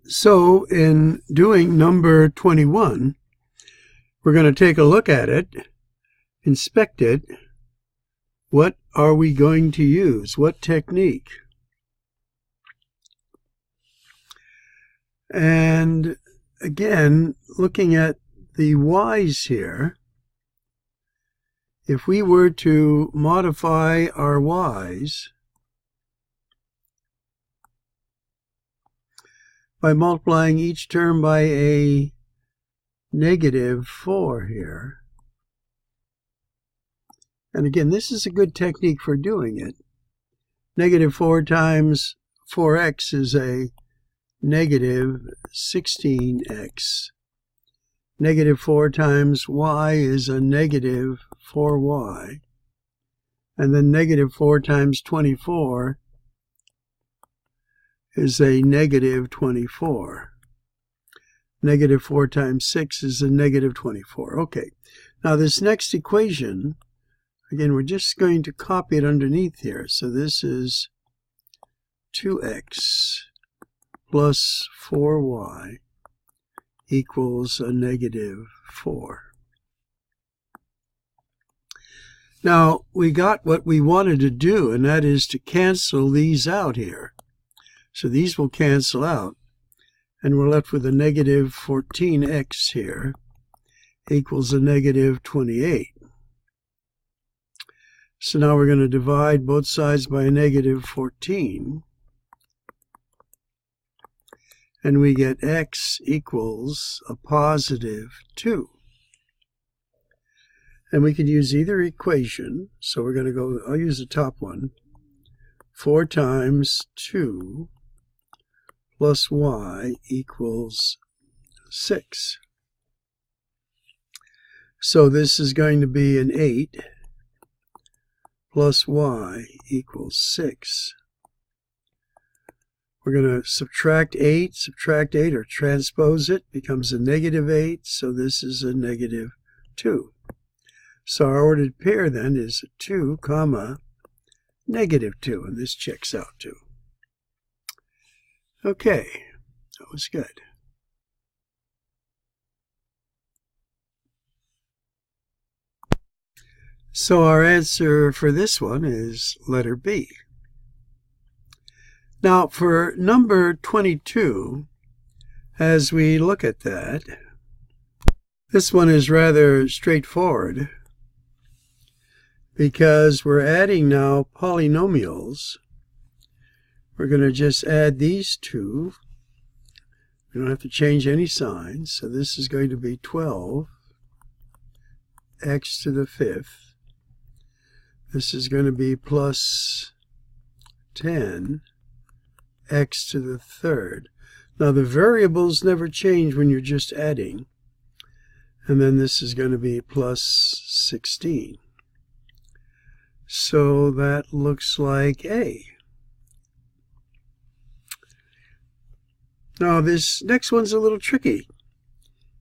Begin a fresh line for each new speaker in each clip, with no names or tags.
So in doing number 21, we're going to take a look at it, inspect it. What are we going to use? What technique? And again, looking at the y's here, if we were to modify our y's by multiplying each term by a -4 here, and again, this is a good technique for doing it. -4 times 4x is a -16x. -4 times y is a -4y. And then -4 times 24 is a -24. -4 times 6 is a -24. Okay, now this next equation, again, we're just going to copy it underneath here. So this is 2x plus 4y equals a -4. Now, we got what we wanted to do, and that is to cancel these out here. So these will cancel out, and we're left with a -14x here equals a -28. So now we're going to divide both sides by a -14. And we get x equals a +2. And we could use either equation. So we're going to go, I'll use the top one. 4 times 2 plus y equals 6. So this is going to be an 8 plus y equals 6. We're going to subtract 8, or transpose it, becomes a -8, so this is a -2. So our ordered pair then is 2, -2, and this checks out too. Okay, that was good. So our answer for this one is letter B. Now for number 22, as we look at that, this one is rather straightforward because we're adding now polynomials. We're going to just add these two. We don't have to change any signs. So this is going to be 12 x to the 5th. This is going to be plus 10 x to the 3rd. Now the variables never change when you're just adding. And then this is going to be plus 16. So that looks like A. Now this next one's a little tricky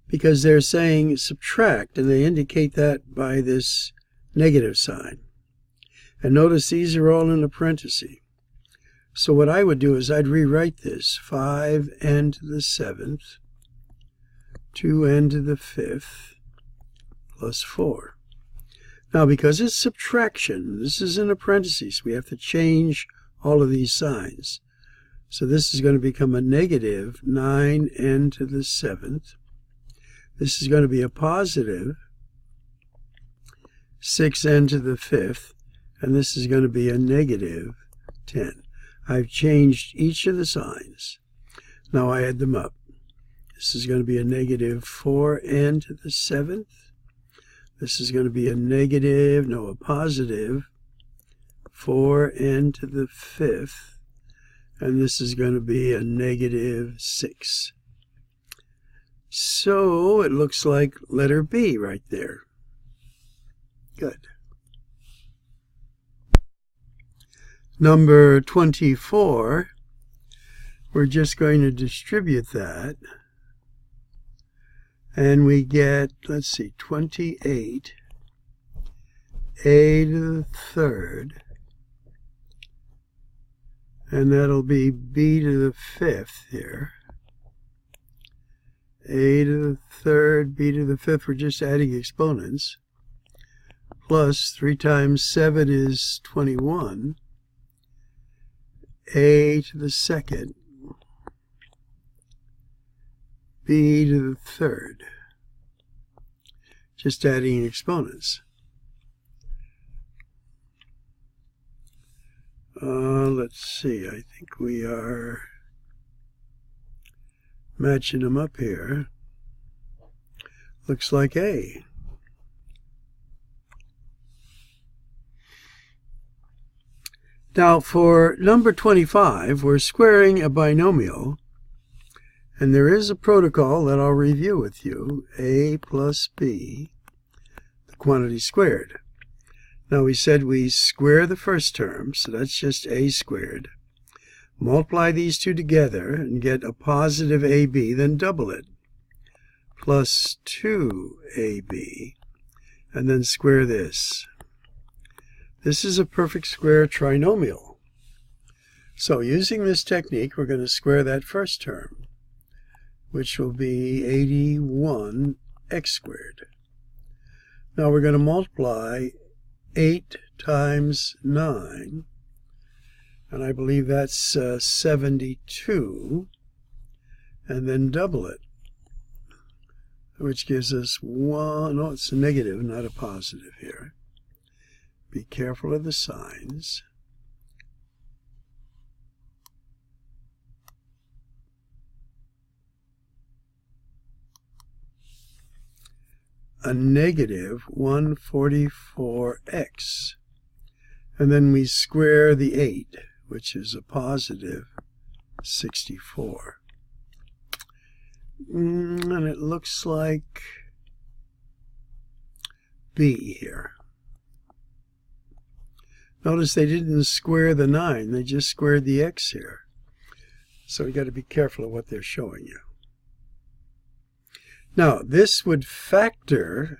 because they're saying subtract, and they indicate that by this negative sign. And notice these are all in a parenthesis. So what I would do is I'd rewrite this 5n to the 7th, 2n to the 5th, plus 4. Now because it's subtraction, this is in a parenthesis, we have to change all of these signs. So this is going to become a -9n to the 7th. This is going to be a positive 6n to the 5th, and this is going to be a -10. I've changed each of the signs. Now I add them up. This is going to be a -4n to the 7th. This is going to be a positive 4n to the 5th. And this is going to be a -6. So it looks like letter B right there. Good. Number 24, we're just going to distribute that. And we get, let's see, 28 a to the 3rd. And that'll be b to the 5th here. a to the third, b to the fifth, we're just adding exponents, plus 3 times 7 is 21, a to the second, b to the third, just adding exponents. Let's see, I think we are matching them up here. Looks like A. Now for number 25, we're squaring a binomial, and there is a protocol that I'll review with you, A plus B, the quantity squared. Now we said we square the first term, so that's just A squared. Multiply these two together and get a positive AB, then double it, plus 2AB, and then square this. This is a perfect square trinomial. So using this technique, we're going to square that first term, which will be 81x squared. Now we're going to multiply 8 times 9, and I believe that's 72, and then double it, which gives us 1, no, it's a negative, not a positive here. Be careful of the signs. A negative 144x. And then we square the 8, which is a positive 64. And it looks like B here. Notice they didn't square the 9, they just squared the x here. So you got to be careful of what they're showing you. Now, this would factor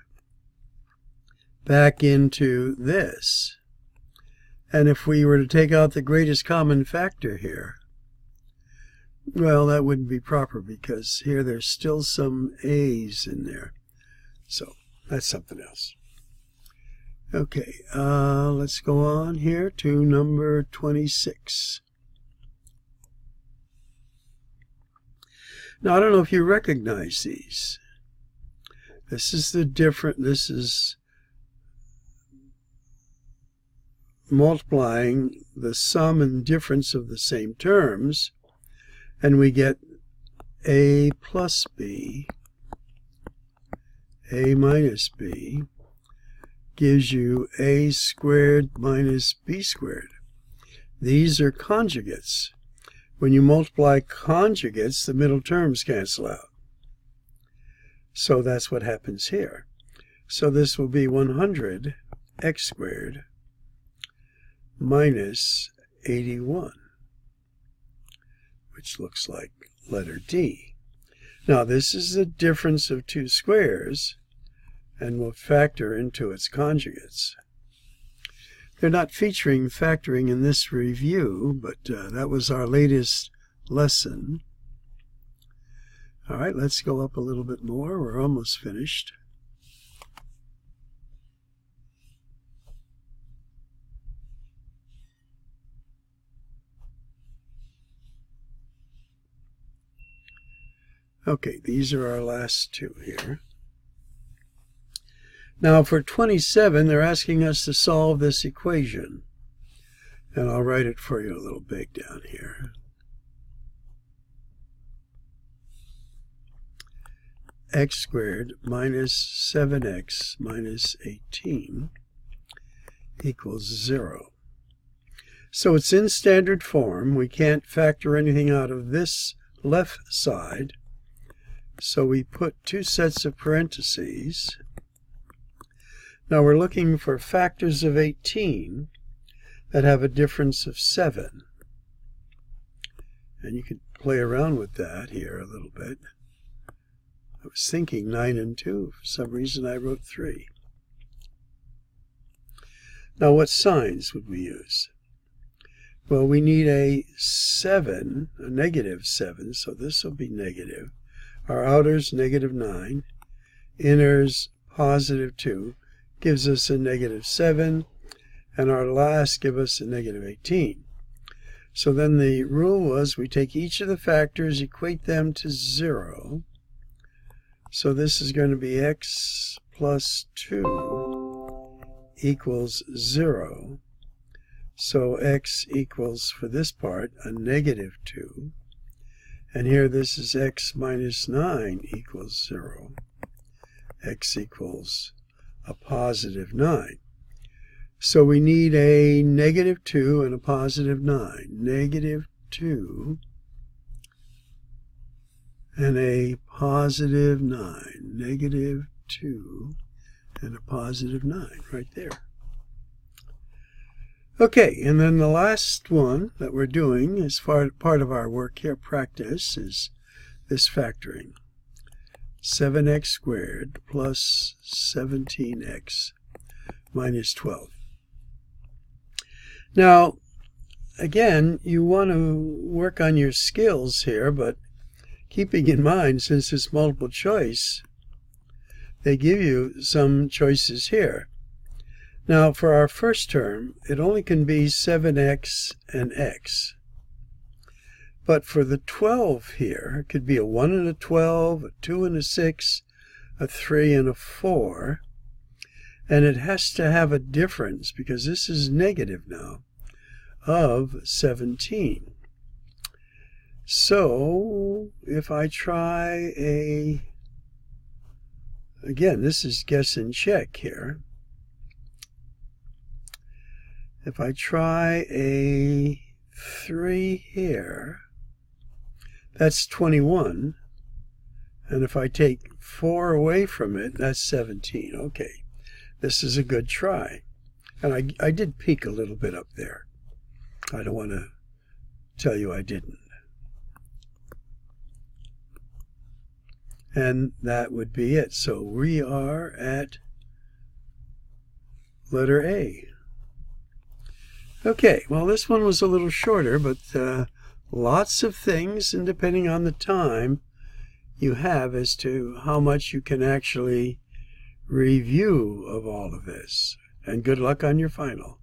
back into this. And if we were to take out the greatest common factor here, well, that wouldn't be proper because here there's still some a's in there. So that's something else. Okay, let's go on here to number 26. Now, I don't know if you recognize these. This is multiplying the sum and difference of the same terms, and we get A plus B, A minus B, gives you A squared minus B squared. These are conjugates. When you multiply conjugates, the middle terms cancel out. So that's what happens here. So this will be 100x squared minus 81, which looks like letter D. Now this is the difference of two squares, and will factor into its conjugates. They're not featuring factoring in this review, but that was our latest lesson. All right, let's go up a little bit more. We're almost finished. Okay, these are our last two here. Now for 27, they're asking us to solve this equation. And I'll write it for you a little big down here. X squared minus 7x minus 18 equals 0. So it's in standard form. We can't factor anything out of this left side. So we put two sets of parentheses. Now we're looking for factors of 18 that have a difference of 7. And you could play around with that here a little bit. I was thinking 9 and 2. For some reason I wrote 3. Now what signs would we use? Well, we need a 7, a negative 7, so this will be negative. Our outer's -9, inner's +2, gives us a -7, and our last give us a -18. So then the rule was we take each of the factors, equate them to 0. So this is going to be x plus 2 equals 0. So x equals, for this part, a -2. And here this is x minus 9 equals 0. X equals a +9. So we need a -2 and a +9. -2 and a +9. -2 and a +9 right there. Okay, and then the last one that we're doing as part of our work here, practice, is this factoring. 7x squared plus 17x minus 12. Now, again, you want to work on your skills here, but keeping in mind, since it's multiple choice, they give you some choices here. Now, for our first term, it only can be 7x and x. But for the 12 here, it could be a 1 and a 12, a 2 and a 6, a 3 and a 4. And it has to have a difference, because this is negative now, of 17. So, if I try again, this is guess and check here. If I try a 3 here, that's 21. And if I take 4 away from it, that's 17. Okay, this is a good try. And I did peek a little bit up there. I don't want to tell you I didn't. And that would be it. So we are at letter A. Okay, well, this one was a little shorter, but lots of things, and depending on the time you have as to how much you can actually review of all of this. And good luck on your final.